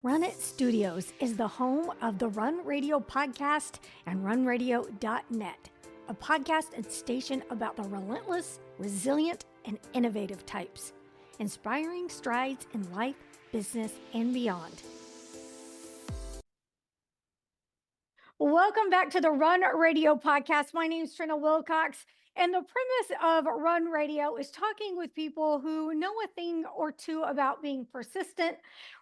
Run It Studios is the home of the Run Radio podcast and runradio.net, a podcast and station about the relentless, resilient, and innovative types, inspiring strides in life, business, and beyond. Welcome back to the Run Radio podcast. My name is Trina Wilcox, and the premise of Run Radio is talking with people who know a thing or two about being persistent,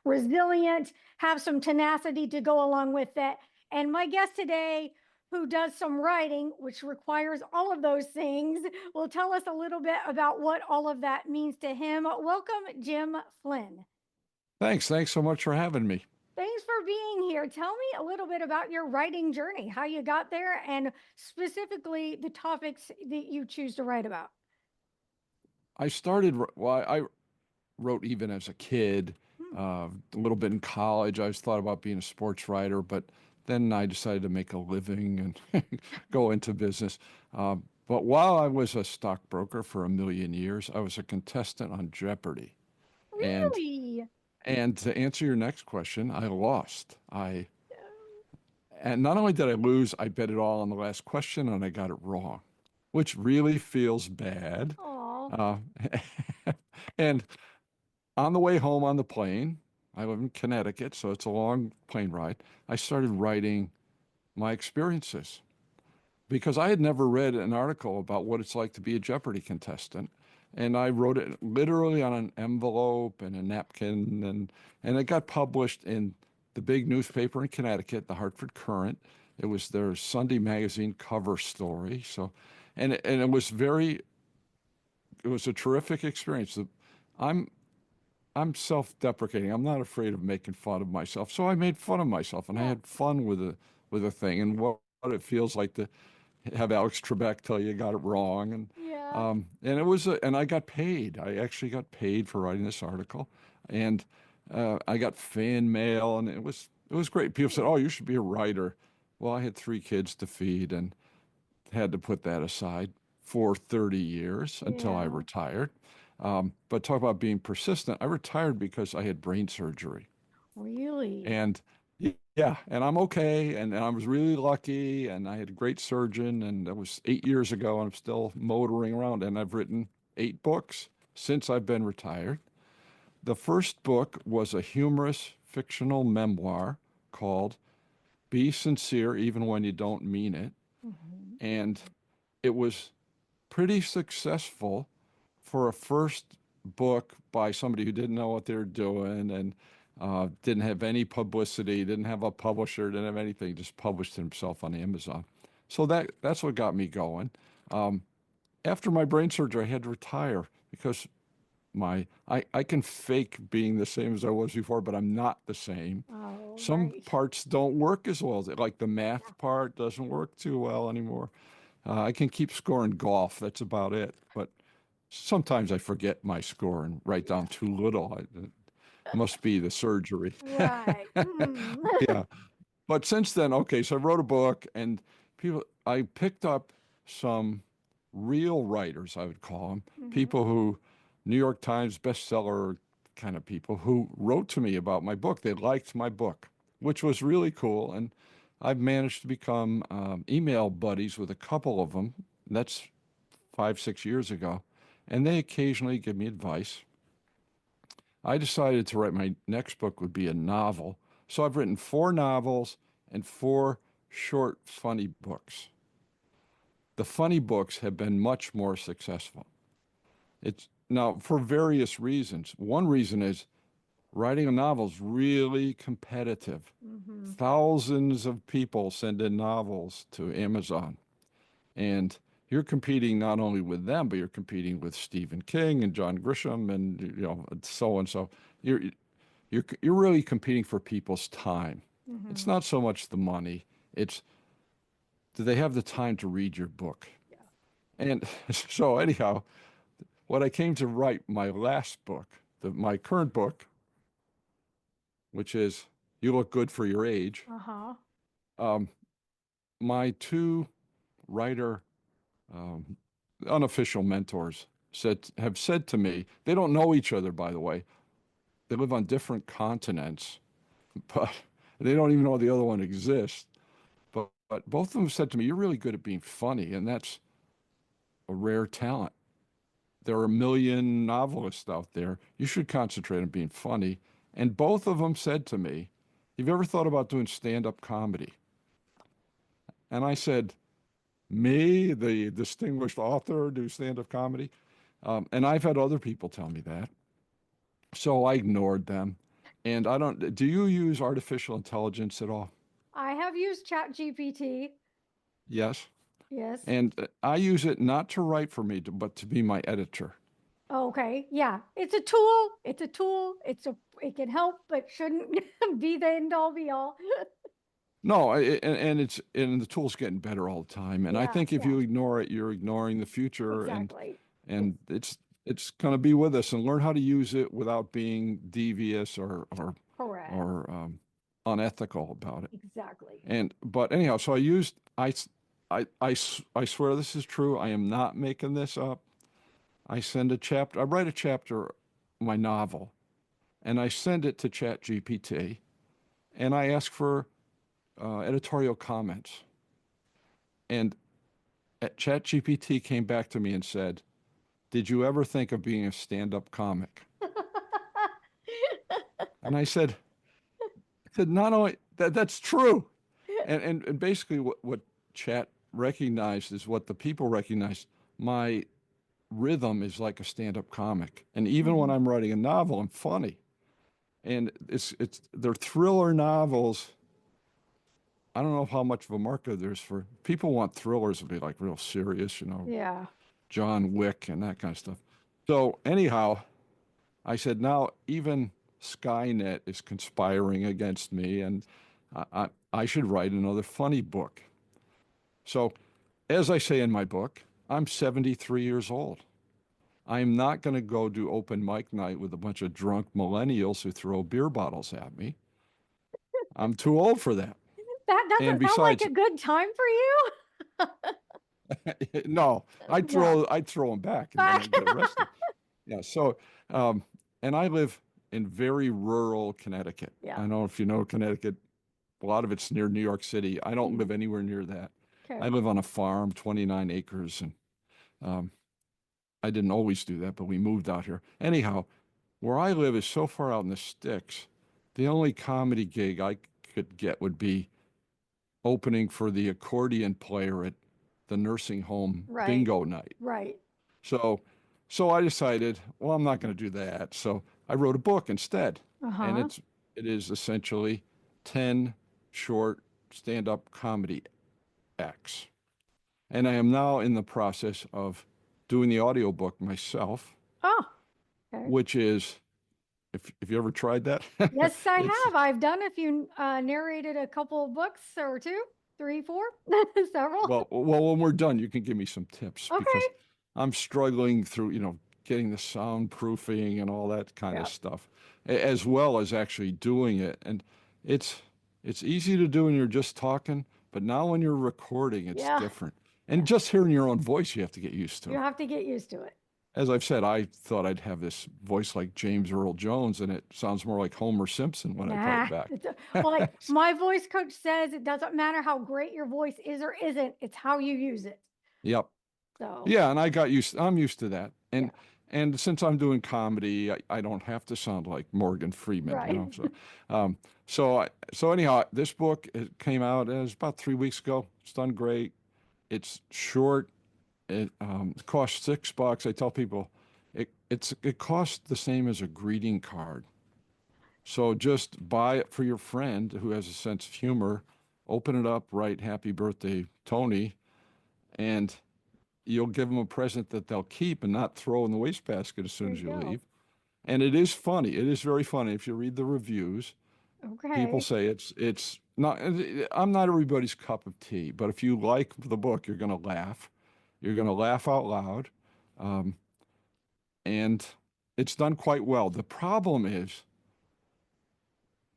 resilient, have some tenacity to go along with it. And my guest today, who does some writing, which requires all of those things, will tell us a little bit about what all of that means to him. Welcome, Jim Flynn. Thanks so much for having me. Thanks for being here. Tell me a little bit about your writing journey, how you got there, and specifically the topics that you choose to write about. I wrote even as a kid, a little bit in college. I always thought about being a sports writer, but then I decided to make a living and go into business. But while I was a stockbroker for a million years, I was a contestant on Jeopardy. Really? And to answer your next question, I lost. And not only did I lose, I bet it all on the last question and I got it wrong, which really feels bad. Aw. And on the way home on the plane, I live in Connecticut, so it's a long plane ride. I started writing my experiences because I had never read an article about what it's like to be a Jeopardy contestant. And I wrote it literally on an envelope and a napkin, and it got published in the big newspaper in Connecticut, the Hartford Courant. It was their Sunday magazine cover story. So, it was it was a terrific experience. I'm self-deprecating. I'm not afraid of making fun of myself. So I made fun of myself, and I had fun with a thing, and what it feels like to have Alex Trebek tell you got it wrong, and I got paid. I actually got paid for writing this article, and I got fan mail, and it was great. People said, "Oh, you should be a writer." Well, I had 3 kids to feed and had to put that aside for 30 years until I retired. But talk about being persistent. I retired because I had brain surgery. Really? And yeah, and I'm okay. And I was really lucky. And I had a great surgeon. And that was 8 years ago. And I'm still motoring around. And I've written 8 books since I've been retired. The first book was a humorous fictional memoir called Be Sincere Even When You Don't Mean It. And it was pretty successful for a first book by somebody who didn't know what they were doing and didn't have any publicity, didn't have a publisher, didn't have anything, just published it himself on Amazon. So that's what got me going. After my brain surgery, I had to retire because I can fake being the same as I was before, but I'm not the same. Oh, Some right. parts don't work as well. Like the math part doesn't work too well anymore. I can keep scoring golf. That's about it. But sometimes I forget my score and write down too little. It must be the surgery. Right. Yeah. But since then, okay, so I wrote a book and I picked up some real writers, I would call them, people who, New York Times bestseller kind of people who wrote to me about my book. They liked my book, which was really cool. And I've managed to become email buddies with a couple of them. That's 5, 6 years ago. And they occasionally give me advice. I decided to write my next book would be a novel. So I've written 4 novels and 4 short, funny books. The funny books have been much more successful. It's now for various reasons. One reason is writing a novel is really competitive. Thousands of people send in novels to Amazon. And you're competing not only with them, but you're competing with Stephen King and John Grisham and so and so. You're really competing for people's time. It's not so much the money. It's do they have the time to read your book? Yeah. And so anyhow, what I came to write my last book, my current book, which is You Look Good for Your Age. Uh-huh. My 2 writer unofficial mentors have said to me, they don't know each other, by the way. They live on different continents. but they don't even know the other one exists. But both of them said to me, "You're really good at being funny, and that's a rare talent. There are a million novelists out there. You should concentrate on being funny." And both of them said to me, "Have you ever thought about doing stand-up comedy?" And I said, "Me, the distinguished author, do stand-up comedy?" And I've had other people tell me that. So I ignored them. And I don't, do you use artificial intelligence at all? I have used Chat GPT. Yes. Yes. And I use it not to write for me, but to be my editor. Okay. Yeah. It's a tool. It's a tool. It can help, but shouldn't be the end all be all. No, and the tool's getting better all the time. And I Yeah. think if Yeah. you ignore it, you're ignoring the future, Exactly. and it's going to be with us. And learn how to use it without being devious Correct. or unethical about it. Exactly. And but anyhow, so I swear this is true. I am not making this up. I write a chapter, my novel, and I send it to Chat GPT, and I ask for editorial comments. And Chat GPT came back to me and said, "Did you ever think of being a stand-up comic?" And I said, not only that's true. And basically what Chat recognized is what the people recognize. My rhythm is like a stand-up comic. And even when I'm writing a novel, I'm funny. And they're thriller novels. I don't know how much of a market there's for people want thrillers to be like real serious, Yeah. John Wick and that kind of stuff. So anyhow, I said, now even Skynet is conspiring against me, and I should write another funny book. So, as I say in my book, I'm 73 years old. I'm not going to go do open mic night with a bunch of drunk millennials who throw beer bottles at me. I'm too old for that. That And doesn't sound like besides, a good time for you. no, No. I'd throw them back and then I'd get arrested. Yeah. So, um, and I live in very rural Connecticut. Yeah. I don't know if you know Connecticut. A lot of it's near New York City. I don't live anywhere near that. Okay. I live on a farm, 29 acres, and um, I didn't always do that, but we moved out here. Anyhow, where I live is so far out in the sticks. The only comedy gig I could get would be opening for the accordion player at the nursing home Right. bingo night. Right. So, so I decided, well, I'm not going to do that. So I wrote a book instead, and Uh-huh. it is essentially 10 short stand-up comedy acts. And I am now in the process of doing the audiobook myself, Oh, okay. which is, if you ever tried that, Yes, I it's have. I've done if you narrated a couple of books or two, three, four, several. well, when we're done, you can give me some tips Okay. because I'm struggling through, getting the soundproofing and all that kind Yeah. of stuff, as well as actually doing it. And it's it's easy to do when you're just talking, but now when you're recording, it's Yeah. different. And just hearing your own voice, you have to get used You to. have to get used to it. As I've said, I thought I'd have this voice like James Earl Jones, and it sounds more like Homer Simpson when I play Nah. it back. Well, like my voice coach says, it doesn't matter how great your voice is or isn't, it's how you use it. Yep. So, Yeah, and I'm used to that. yeah. And since I'm doing comedy, I don't have to sound like Morgan Freeman, Right. So anyhow, this book it came out it was about 3 weeks ago. It's done great. It's short. It costs $6. I tell people it costs the same as a greeting card. So just buy it for your friend who has a sense of humor. Open it up, write "Happy Birthday, Tony," and you'll give them a present that they'll keep and not throw in the wastebasket as soon There as you you go. leave. And it is funny. It is very funny. If you read the reviews, people Okay. say it's not, I'm not everybody's cup of tea, but if you like the book, you're going to laugh. You're going to laugh out loud. Um, and it's done quite well. The problem is,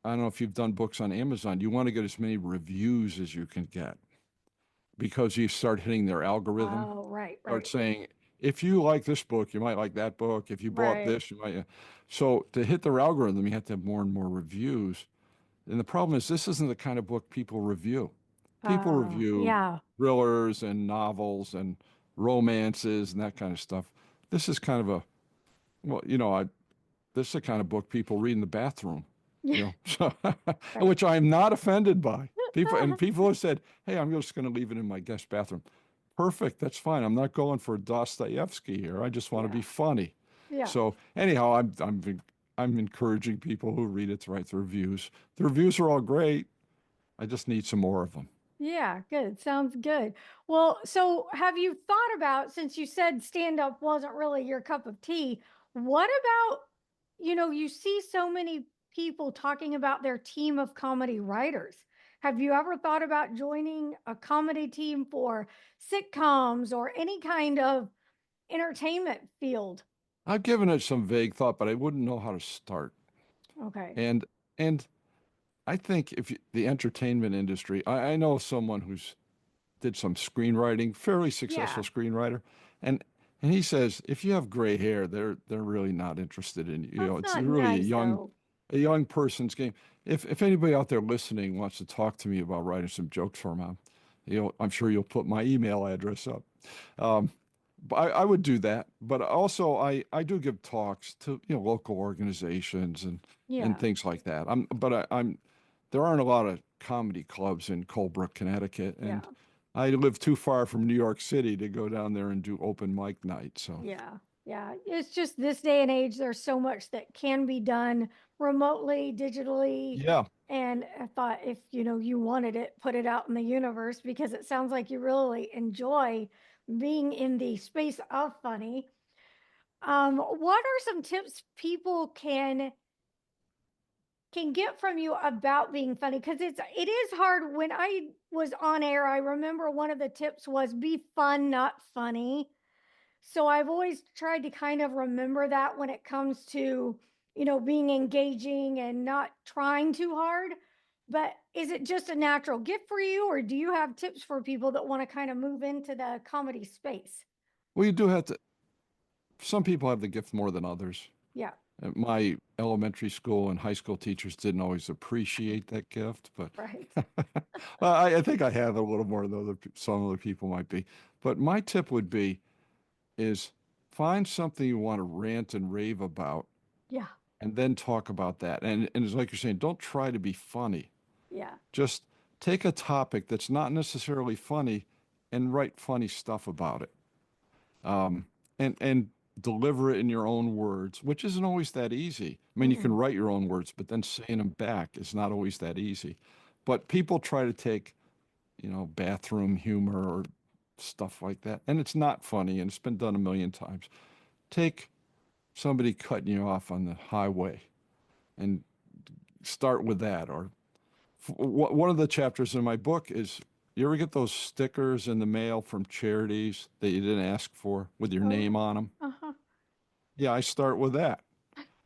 I don't know if you've done books on Amazon, you want to get as many reviews as you can get because you start hitting their algorithm. Oh, right, Start right, saying, if you like this book, you might like that book. If you bought right. this, you might. So to hit their algorithm, you have to have more and more reviews. And the problem is, this isn't the kind of book people review. People review Yeah. thrillers and novels and romances and that kind of stuff. This is kind of a, well, this is the kind of book people read in the bathroom, Yeah. so, Right. which I'm not offended by. People have said, hey, I'm just going to leave it in my guest bathroom. Perfect. That's fine. I'm not going for Dostoevsky here. I just want to be Yeah. funny. Yeah. So anyhow, I'm encouraging people who read it to write the reviews. The reviews are all great. I just need some more of them. Yeah, good. Sounds good. Well, so have you thought about, since you said stand up wasn't really your cup of tea, what about, you see so many people talking about their team of comedy writers. Have you ever thought about joining a comedy team for sitcoms or any kind of entertainment field? I've given it some vague thought, but I wouldn't know how to start. Okay. And and I think the entertainment industry, I know someone who's did some screenwriting, fairly successful Yeah. screenwriter, and and he says if you have gray hair, they're really not interested in you. That's It's not really nice though. a young person's game. If anybody out there listening wants to talk to me about writing some jokes for them, I'm sure you'll put my email address up. Um, but I would do that. But also I do give talks to local organizations and Yeah. things like that. I'm there aren't a lot of comedy clubs in Colebrook, Connecticut, and Yeah. I live too far from New York City to go down there and do open mic night. So Yeah. Yeah. It's just this day and age, there's so much that can be done remotely, digitally. yeah, And I thought if you wanted it, put it out in the universe because it sounds like you really enjoy being in the space of funny. What are some tips people can get from you about being funny? Because it is hard. When I was on air, I remember one of the tips was be fun, not funny. So I've always tried to kind of remember that when it comes to, being engaging and not trying too hard. But is it just a natural gift for you, or do you have tips for people that want to kind of move into the comedy space? well, you do have to. Some people have the gift more than others. Yeah, My elementary school and high school teachers didn't always appreciate that gift, but right. well, I think I have it a little more than some other people might be. But my tip would be is find something you want to rant and rave about Yeah, and then talk about that. And it's like you're saying, don't try to be funny. yeah. Just take a topic that's not necessarily funny and write funny stuff about it. And deliver it in your own words, which isn't always that easy. I mean, you can Mm-mm. write your own words, but then saying them back is not always that easy. But people try to take, bathroom humor or stuff like that, and it's not funny, and it's been done a million times. Take somebody cutting you off on the highway and start with that. Or one of the chapters in my book is you ever get those stickers in the mail from charities that you didn't ask for with your Oh, name on them? uh-huh. Yeah, I start with that.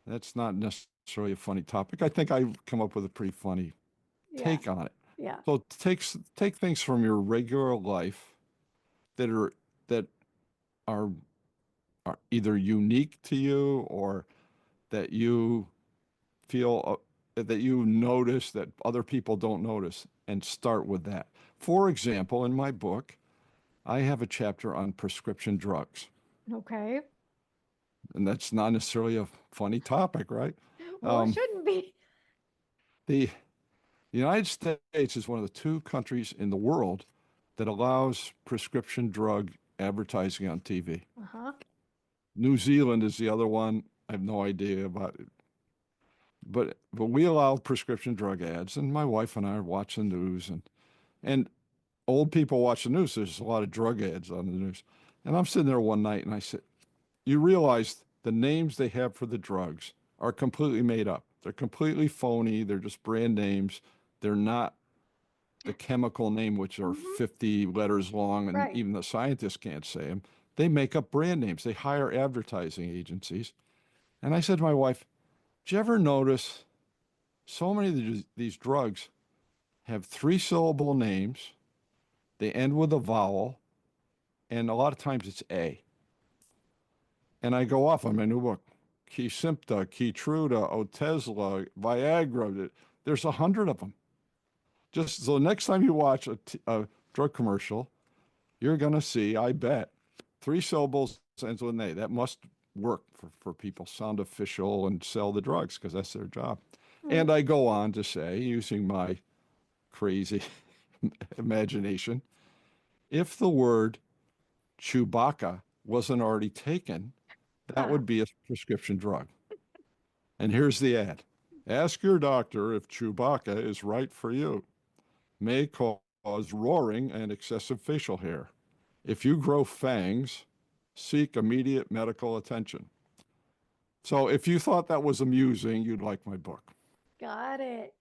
That's not necessarily a funny topic. I think I come up with a pretty funny Yeah, take on it. yeah. So take things from your regular life that are that are are either unique to you or that you feel that you notice that other people don't notice, and start with that. For example, in my book, I have a chapter on prescription drugs, Okay. and that's not necessarily a funny topic, right? Well, it Um, shouldn't be. the The United States is one of the two countries in the world that allows prescription drug advertising on TV. Uh-huh. New Zealand is the other one. I have no idea about it. But we allow prescription drug ads, and my wife and I are watching the news, and old people watch the news. There's a lot of drug ads on the news. And I'm sitting there one night and I said, you realize the names they have for the drugs are completely made up. They're completely phony. They're just brand names. They're not the chemical name, which are Hmm. 50 letters long, and Right. even the scientists can't say them. They make up brand names. They hire advertising agencies. And I said to my wife, did you ever notice so many of these drugs have three-syllable names? They end with a vowel, and a lot of times it's A. And I go off on my new book, Kesimpta, Keytruda, Otezla, Viagra. There's 100 of them. Just so next time you watch a drug commercial, you're going to see, I bet, 3 syllables ends with an A. That must work for people, sound official and sell the drugs because that's their job. And I go on to say, using my crazy imagination, if the word Chewbacca wasn't already taken, that would be a prescription drug. And here's the ad. Ask your doctor if Chewbacca is right for you. May cause roaring and excessive facial hair. If you grow fangs, seek immediate medical attention. So if you thought that was amusing, you'd like my book. Got it.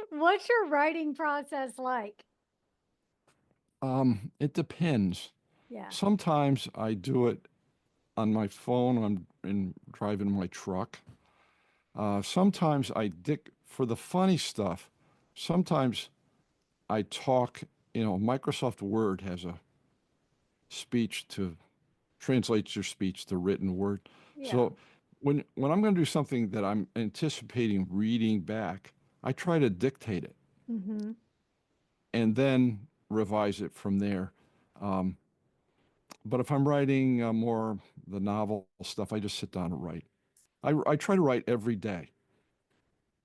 What's your writing process like? It depends. Yeah. Sometimes I do it on my phone. I'm driving my truck. Sometimes for the funny stuff. Sometimes I talk. Microsoft Word has a speech to translates your speech to written word. Yeah. So when I'm going to do something that I'm anticipating reading back, I try to dictate it and then revise it from there. But if I'm writing more the novel stuff, I just sit down and write. I try to write every day.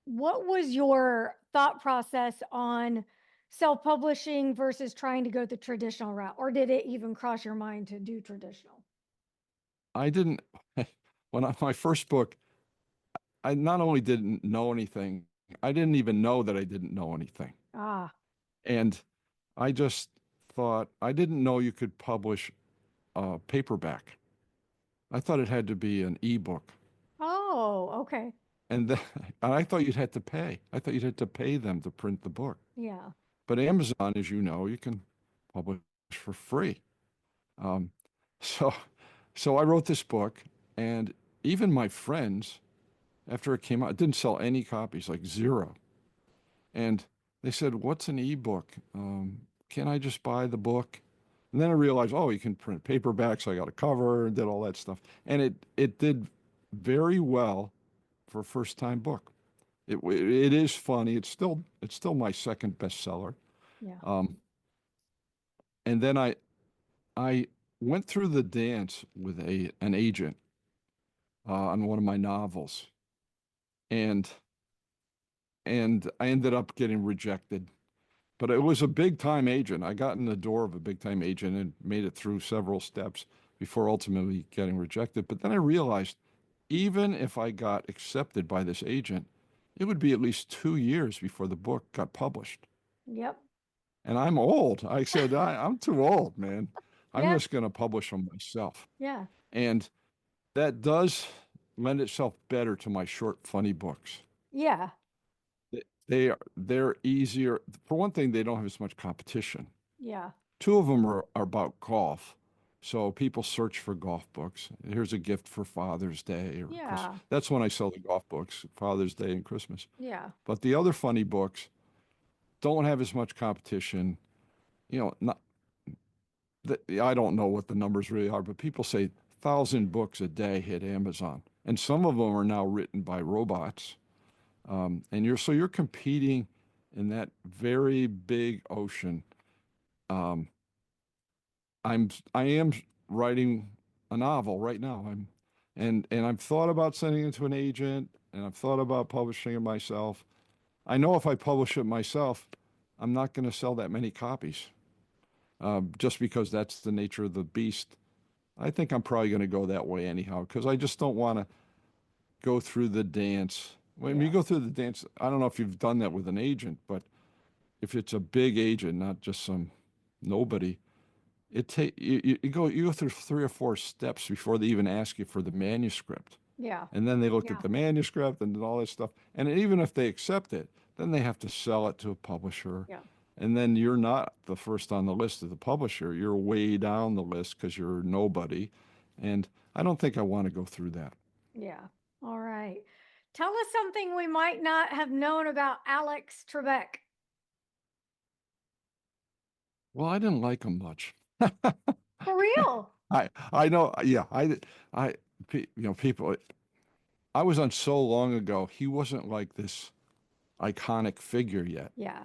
What was your thought process on self-publishing versus trying to go the traditional route? Or did it even cross your mind to do traditional? I didn't, my first book, I not only didn't know anything, I didn't even know that I didn't know anything. Ah. And I just thought, I didn't know you could publish a paperback. I thought it had to be an ebook. Oh, okay. And I thought you'd had to pay. I thought you'd had to pay them to print the book. Yeah. But Amazon, as you know, you can publish for free. Um, so, so I wrote this book, and even my friends, after it came out, it didn't sell any copies, like zero. And they said, "What's an ebook? Can I just buy the book?" And then I realized, oh, you can print paperbacks. I got a cover and did all that stuff, and it did very well for a first-time book. It is funny. It's still my second bestseller. Yeah. And then I went through the dance with an agent on one of my novels, and I ended up getting rejected. But it was a big time agent. I got in the door of a big time agent and made it through several steps before ultimately getting rejected. But then I realized even if I got accepted by this agent, it would be at least 2 years before the book got published. Yep. And I'm old. I said, I'm too old, man. I'm Yeah. just going to publish them myself. Yeah. And that does lend itself better to my short, funny books. Yeah. They're easier. For one thing, they don't have as much competition. Yeah. 2 of them are about golf. So people search for golf books. Here's a gift for Father's Day or Christmas. Yeah. That's when I sell the golf books, Father's Day and Christmas. Yeah. But the other funny books don't have as much competition. Not I don't know what the numbers really are, but people say 1,000 books a day hit Amazon, and some of them are now written by robots. And you're competing in that very big ocean. I am writing a novel right now. And I've thought about sending it to an agent, and I've thought about publishing it myself. I know if I publish it myself, I'm not going to sell that many copies, just because that's the nature of the beast. I think I'm probably going to go that way anyhow, because I just don't want to go through the dance. When you go through the dance, I don't know if you've done that with an agent, but if it's a big agent, not just some nobody, you go through 3 or 4 steps before they even ask you for the manuscript. Yeah. And then they look at the manuscript and all that stuff. And even if they accept it, then they have to sell it to a publisher. Yeah. And then you're not the first on the list of the publisher. You're way down the list because you're nobody. And I don't think I want to go through that. Yeah. All right. Tell us something we might not have known about Alex Trebek. Well, I didn't like him much. For real? I know. Yeah, people. I was on so long ago. He wasn't like this iconic figure yet. Yeah.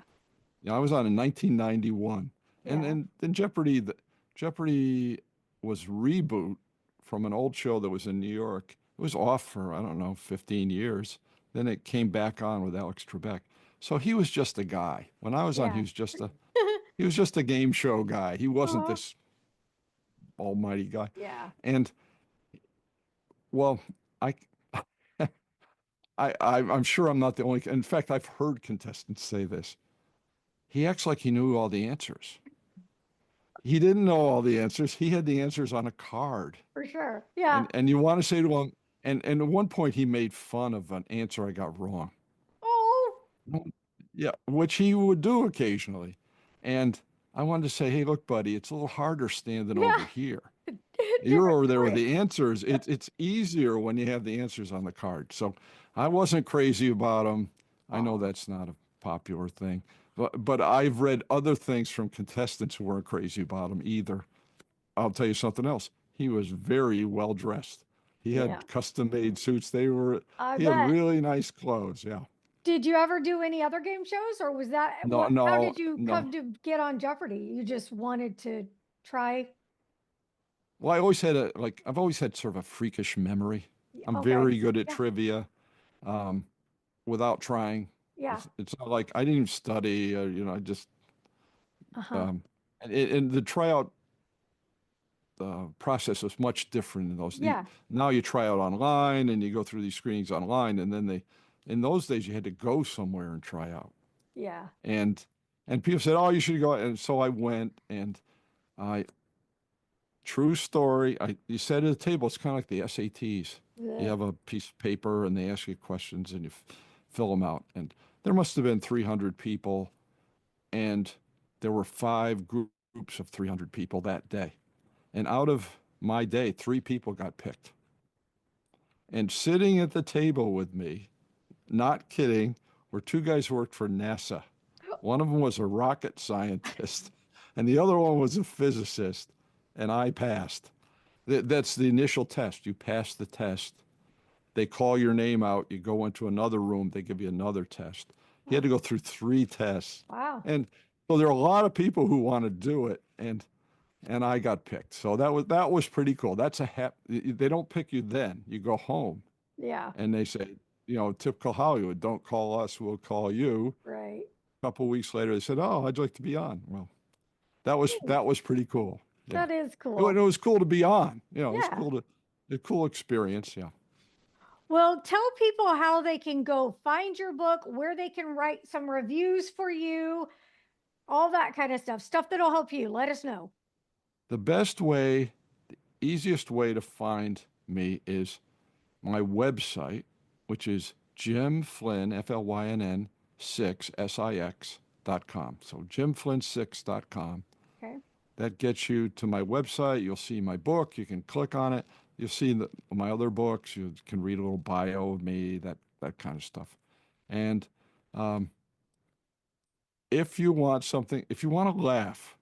You know, I was on in 1991, and Yeah. then Jeopardy was reboot from an old show that was in New York. It was off for, I don't know, 15 years. Then it came back on with Alex Trebek. So he was just a guy. When I was on, Yeah. he was just a game show guy. He wasn't Oh, this almighty guy. yeah. And well, I I'm sure I'm not the only. In fact, I've heard contestants say this. He acts like he knew all the answers. He didn't know all the answers. He had the answers on a card. For sure. Yeah. And you want to say to him, and at one point he made fun of an answer I got wrong. Oh, Yeah, which he would do occasionally. And I wanted to say, hey, look, buddy, it's a little harder standing over yeah. here. You're Different over there with story. the answers. It's easier when you have the answers on the card. So I wasn't crazy about him. I know Oh, that's not a popular thing, but I've read other things from contestants who weren't crazy about him either. I'll tell you something else. He was very well dressed. He yeah. had custom made suits. I He had bet. really nice clothes. Yeah. Did you ever do any other game shows, or was that No, what? How no, did you no. come to get on Jeopardy? You just wanted to try? Well, I've always had sort of a freakish memory. I'm Okay. very good at Yeah. trivia, um, without trying. Yeah. It's not like I didn't even study, I just, Uh-huh. um, and the tryout process was much different in those. Yeah. Now you try out online and you go through these screenings online, and then in those days, you had to go somewhere and try out. Yeah. And people said, "Oh, you should go." And so I went, and I true story. You sat at a table. It's kind of like the SATs. You Ugh. have a piece of paper, and they ask you questions, and you fill them out. And there must have been 300 people, and there were five groups of 300 people that day. And out of my day, three people got picked. And sitting at the table with me, not kidding, were two guys who worked for NASA. One of them was a rocket scientist, and the other one was a physicist, and I passed. That's the initial test. You pass the test. They call your name out. You go into another room. They give you another test. He had to go through three tests. Wow. And so there are a lot of people who want to do it, and I got picked. So that was pretty cool. They don't pick you then. You go home Yeah. and they say, typical Hollywood, don't call us, we'll call you. Right. A couple of weeks later, they said, "Oh, I'd like to be on." Well, that was pretty cool. Yeah, That is it cool. was cool to be on. It was Yeah. a cool experience. Yeah. Well, tell people how they can go find your book, where they can write some reviews for you, all that kind of stuff, stuff that'll help you. Let us know. The best way, the easiest way to find me is my website, which is Jim Flynn, Flynn 6 SIX.com. So jimflynn6.com. Okay. That gets you to my website. You'll see my book. You can click on it. You'll see my other books. You can read a little bio of me, that kind of stuff. And um, if you want something, if you want to laugh,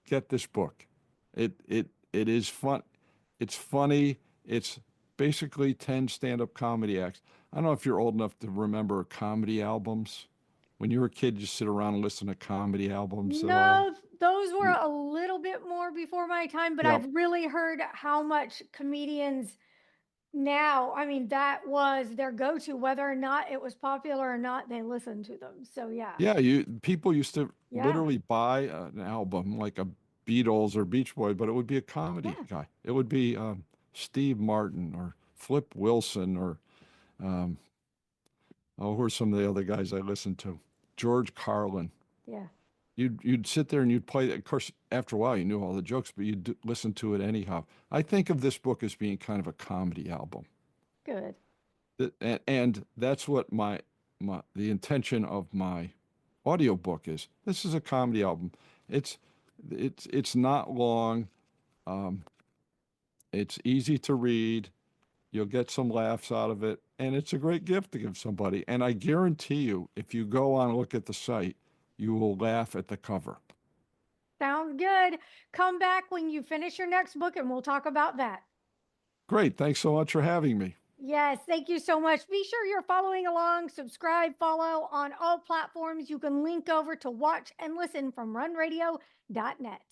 get this book. It is fun. It's funny. It's basically 10 stand-up comedy acts. I don't know if you're old enough to remember comedy albums. When you were a kid, you sit around and listen to comedy albums at all. No, those were You, a little bit more before my time, but yeah, I've really heard how much comedians now, I mean, that was their go-to, whether or not it was popular or not, they listened to them. So yeah. yeah. People used to Yeah. literally buy an album like a Beatles or Beach Boy, but it would be a comedy Yeah. guy. It would be Steve Martin or Flip Wilson or um, who are some of the other guys I listened to? George Carlin. Yeah. You'd sit there and you'd play it. Of course, after a while, you knew all the jokes, but you'd listen to it anyhow. I think of this book as being kind of a comedy album. Good. And that's what the intention of my audiobook is. This is a comedy album. It's it's not long. Um, it's easy to read. You'll get some laughs out of it, and it's a great gift to give somebody. And I guarantee you, if you go on and look at the site, you will laugh at the cover. Sounds good. Come back when you finish your next book and we'll talk about that. Great. Thanks so much for having me. Yes, thank you so much. Be sure you're following along, subscribe, follow on all platforms. You can link over to watch and listen from runradio.net.